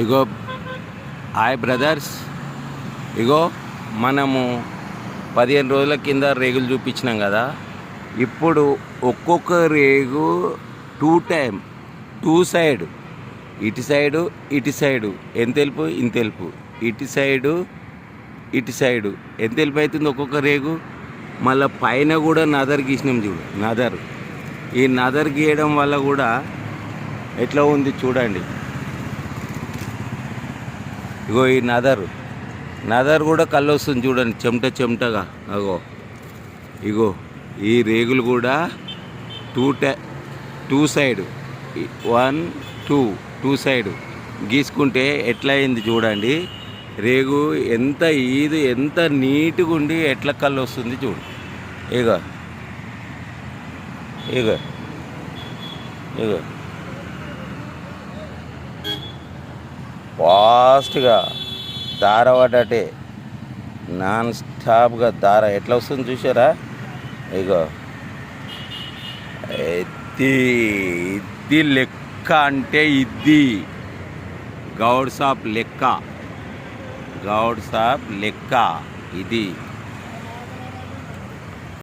ఇగో hi brothers, ఇగో మనము 15 రోజుల కింద రేగులు చూపించినాం కదా. ఇప్పుడు ఒక్కొక్క రేగు టూ సైడ్, ఇటు సైడు ఎంత తెలుపు ఇంత తెలుపు, ఇటు సైడు ఎంత తెలుపు అవుతుంది ఒక్కొక్క రేగు. మళ్ళీ పైన కూడా నదర్ గీసినాం చూడు, ఈ నదర్ గీయడం వల్ల కూడా ఎట్లా ఉంది చూడండి. ఇగో ఈ నదర్ కూడా కళ్ళు వస్తుంది చూడండి, చెమటగా. ఇగో ఈ రేగులు కూడా టూ సైడ్ 1 2 సైడ్ గీసుకుంటే ఎట్లా అయింది చూడండి. రేగు ఎంత నీట్గా ఉండి ఎట్లా కళ్ళు వస్తుంది చూడు. ఇగో ఫాస్ట్గా దార పడ్డటే నాన్ స్టాప్గా దార ఎట్లా వస్తుంది చూసారా. ఇగో ఇది లెక్క అంటే ఇది గౌడ్ సాప్ లెక్క ఇది.